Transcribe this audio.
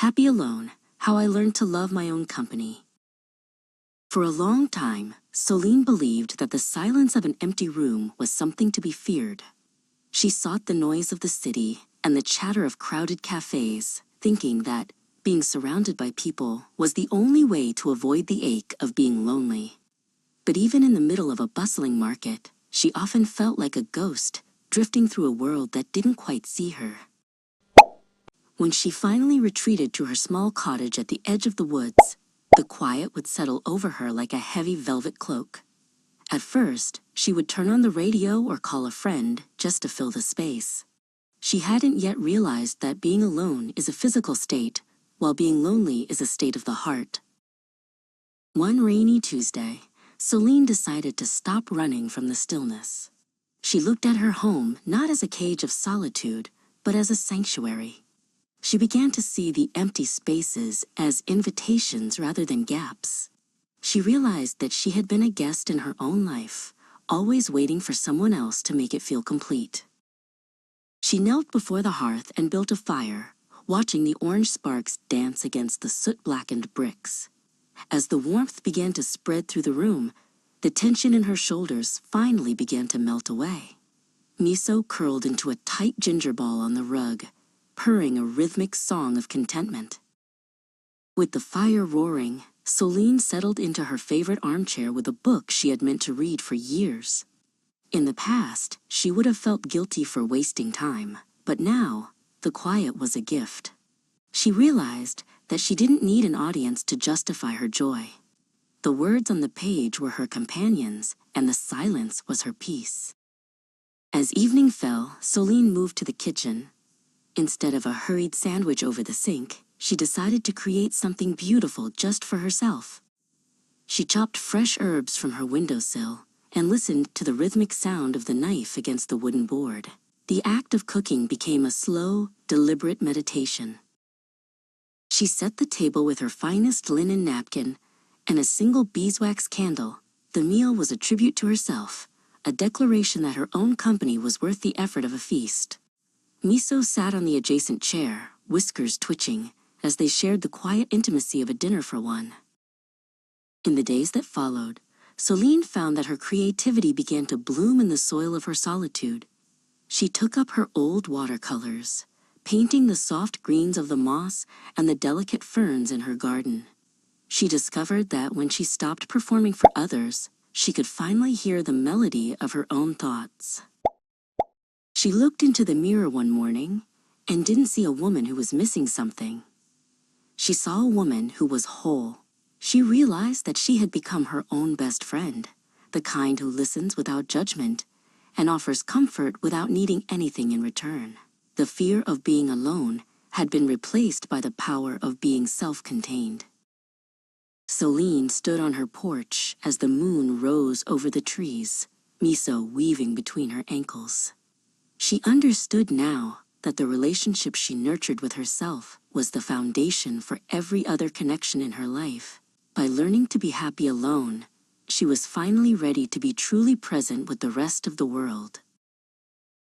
Happy Alone, How I Learned to Love My Own Company. For a long time, Soline believed that the silence of an empty room was something to be feared. She sought the noise of the city and the chatter of crowded cafes, thinking that being surrounded by people was the only way to avoid the ache of being lonely. But even in the middle of a bustling market, she often felt like a ghost, drifting through a world that didn't quite see her. When she finally retreated to her small cottage at the edge of the woods, the quiet would settle over her like a heavy velvet cloak. At first, she would turn on the radio or call a friend just to fill the space. She hadn't yet realized that being alone is a physical state, while being lonely is a state of the heart. One rainy Tuesday, Soline decided to stop running from the stillness. She looked at her home not as a cage of solitude, but as a sanctuary. She began to see the empty spaces as invitations rather than gaps. She realized that she had been a guest in her own life, always waiting for someone else to make it feel complete. She knelt before the hearth and built a fire, watching the orange sparks dance against the soot-blackened bricks. As the warmth began to spread through the room, the tension in her shoulders finally began to melt away. Miso curled into a tight ginger ball on the rug, purring a rhythmic song of contentment. With the fire roaring, Soline settled into her favorite armchair with a book she had meant to read for years. In the past, she would have felt guilty for wasting time, but now, the quiet was a gift. She realized that she didn't need an audience to justify her joy. The words on the page were her companions, and the silence was her peace. As evening fell, Soline moved to the kitchen. Instead of a hurried sandwich over the sink, she decided to create something beautiful just for herself. She chopped fresh herbs from her windowsill and listened to the rhythmic sound of the knife against the wooden board. The act of cooking became a slow, deliberate meditation. She set the table with her finest linen napkin and a single beeswax candle. The meal was a tribute to herself, a declaration that her own company was worth the effort of a feast. Miso sat on the adjacent chair, whiskers twitching, as they shared the quiet intimacy of a dinner for one. In the days that followed, Soline found that her creativity began to bloom in the soil of her solitude. She took up her old watercolors, painting the soft greens of the moss and the delicate ferns in her garden. She discovered that when she stopped performing for others, she could finally hear the melody of her own thoughts. She looked into the mirror one morning and didn't see a woman who was missing something. She saw a woman who was whole. She realized that she had become her own best friend, the kind who listens without judgment and offers comfort without needing anything in return. The fear of being alone had been replaced by the power of being self-contained. Soline stood on her porch as the moon rose over the trees, Miso weaving between her ankles. She understood now that the relationship she nurtured with herself was the foundation for every other connection in her life. By learning to be happy alone, she was finally ready to be truly present with the rest of the world.